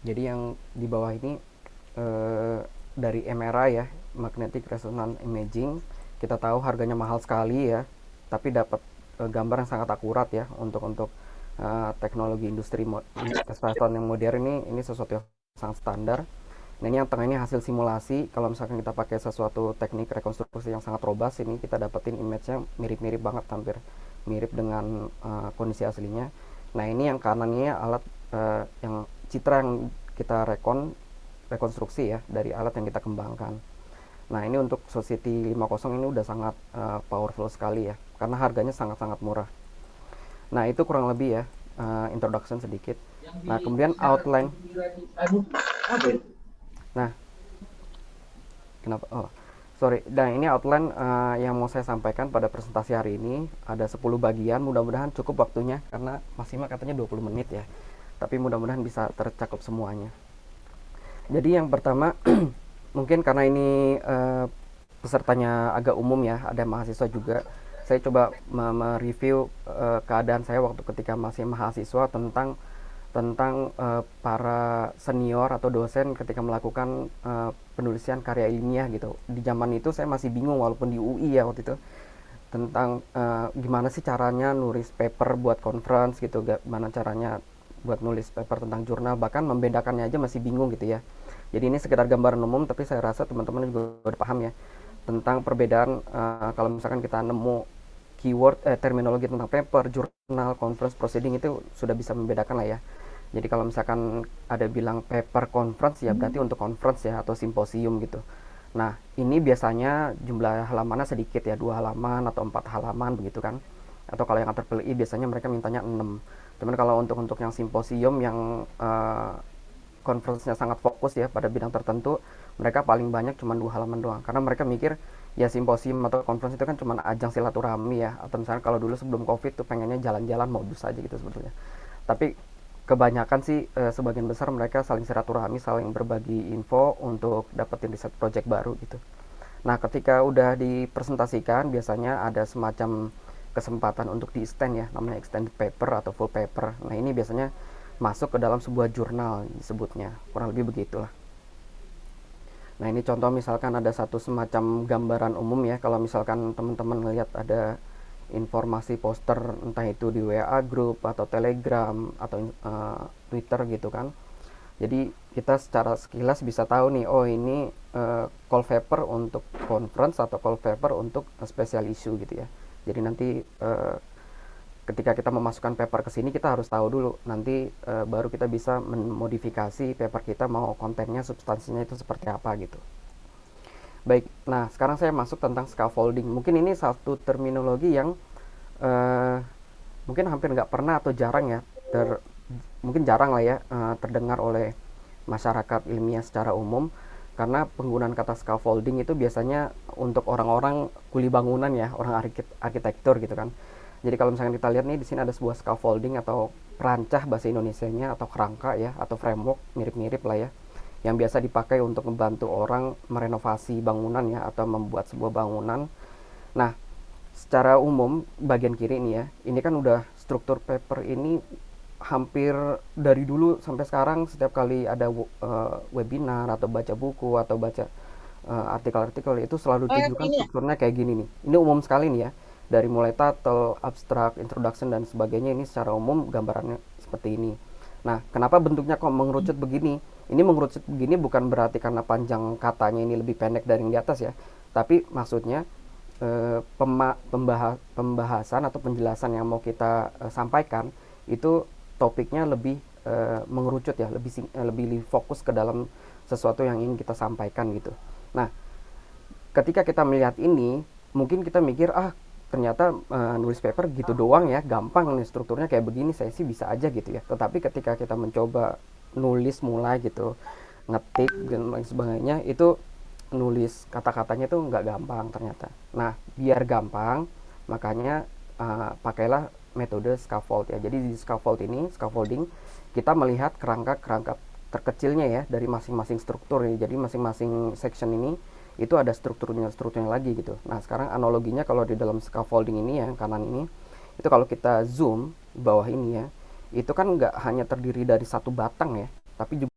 Jadi yang di bawah ini dari MRI ya, Magnetic Resonance Imaging. Kita tahu harganya mahal sekali ya, tapi dapat gambar yang sangat akurat ya untuk teknologi industri kesehatan yang modern ini sesuatu yang sangat standar. Nah ini yang tengah ini hasil simulasi. Kalau misalkan kita pakai sesuatu teknik rekonstruksi yang sangat robust, ini kita dapetin image-nya mirip-mirip banget, hampir mirip dengan kondisi aslinya. Nah ini yang kanannya alat yang citra yang kita rekonstruksi ya dari alat yang kita kembangkan. Nah ini untuk Society 50 ini udah sangat powerful sekali ya, karena harganya sangat-sangat murah. Nah itu kurang lebih ya introduction sedikit. Yang di Nah kemudian share outline. di anu apa itu? Nah kenapa? Oh sorry. Dan ini outline yang mau saya sampaikan pada presentasi hari ini. Ada 10 bagian, mudah-mudahan cukup waktunya karena maksimal katanya 20 menit ya. Tapi mudah-mudahan bisa tercakup semuanya. Jadi yang pertama mungkin karena ini pesertanya agak umum ya, ada mahasiswa juga. Saya coba mereview keadaan saya waktu ketika masih mahasiswa tentang para senior atau dosen ketika melakukan penulisan karya ilmiah gitu. Di zaman itu saya masih bingung walaupun di UI ya waktu itu tentang gimana sih caranya nulis paper buat conference gitu, gimana caranya buat nulis paper tentang jurnal, bahkan membedakannya aja masih bingung gitu ya. Jadi ini sekedar gambaran umum, tapi saya rasa teman-teman juga udah paham ya tentang perbedaan kalau misalkan kita nemu keyword terminologi tentang paper, jurnal, conference, proceeding itu sudah bisa membedakan lah ya. Jadi kalau misalkan ada bilang paper conference ya berarti untuk conference ya atau simposium gitu. Nah ini biasanya jumlah halamannya sedikit ya, 2 halaman atau 4 halaman begitu kan. Atau kalau yang IEEE biasanya mereka mintanya 6. Cuman kalau untuk yang simposium yang conference-nya sangat fokus ya pada bidang tertentu, mereka paling banyak cuma 2 halaman doang. Karena mereka mikir ya simposium atau conference itu kan cuma ajang silaturahmi ya. Atau misalnya kalau dulu sebelum COVID tuh pengennya jalan-jalan modus aja gitu sebetulnya. Tapi kebanyakan sih sebagian besar mereka saling silaturahmi, saling berbagi info untuk dapetin riset project baru gitu. Nah, ketika udah dipresentasikan biasanya ada semacam kesempatan untuk di extend ya, namanya extended paper atau full paper. Nah, ini biasanya masuk ke dalam sebuah jurnal disebutnya. Kurang lebih begitulah. Nah, ini contoh misalkan ada satu semacam gambaran umum ya, kalau misalkan teman-teman ngelihat ada informasi poster entah itu di WA group atau Telegram atau Twitter gitu kan. Jadi kita secara sekilas bisa tahu nih, oh ini call paper untuk conference atau call paper untuk special issue gitu ya. Jadi nanti ketika kita memasukkan paper ke sini kita harus tahu dulu, nanti baru kita bisa memodifikasi paper kita mau kontennya, substansinya itu seperti apa gitu. Baik, nah sekarang saya masuk tentang scaffolding. Mungkin ini satu terminologi yang eh, mungkin hampir nggak pernah atau jarang ya, mungkin jarang lah ya terdengar oleh masyarakat ilmiah secara umum, karena penggunaan kata scaffolding itu biasanya untuk orang-orang kuli bangunan ya, orang arsitektur gitu kan. Jadi kalau misalnya kita lihat nih di sini ada sebuah scaffolding atau perancah bahasa Indonesianya atau kerangka ya atau framework mirip-mirip lah ya, yang biasa dipakai untuk membantu orang merenovasi bangunan ya atau membuat sebuah bangunan. Nah, secara umum bagian kiri ini ya, ini kan udah struktur paper ini hampir dari dulu sampai sekarang setiap kali ada webinar atau baca buku atau baca artikel-artikel itu selalu Oh yang ditunjukkan ini ya? strukturnya kayak gini nih. Ini umum sekali nih ya. Dari mulai title, abstrak, introduction dan sebagainya ini secara umum gambarannya seperti ini. Nah, kenapa bentuknya kok mengerucut begini? Ini mengerucut begini bukan berarti karena panjang katanya ini lebih pendek dari yang di atas ya. Tapi maksudnya pembahasan atau penjelasan yang mau kita sampaikan itu topiknya lebih mengerucut ya, lebih fokus ke dalam sesuatu yang ingin kita sampaikan gitu. Nah, ketika kita melihat ini, mungkin kita mikir ternyata nulis paper gitu doang ya, gampang nih strukturnya kayak begini, saya sih bisa aja gitu ya. Tetapi ketika kita mencoba nulis mulai gitu, ngetik dan lain sebagainya, itu nulis kata-katanya tuh nggak gampang ternyata. Nah, biar gampang, makanya pakailah metode scaffold ya. Jadi di scaffolding, kita melihat kerangka-kerangka terkecilnya ya dari masing-masing struktur ini. Jadi masing-masing section ini itu ada strukturnya lagi gitu. Nah, sekarang analoginya kalau di dalam scaffolding ini ya, yang kanan ini, itu kalau kita zoom bawah ini ya, itu kan nggak hanya terdiri dari satu batang ya, tapi juga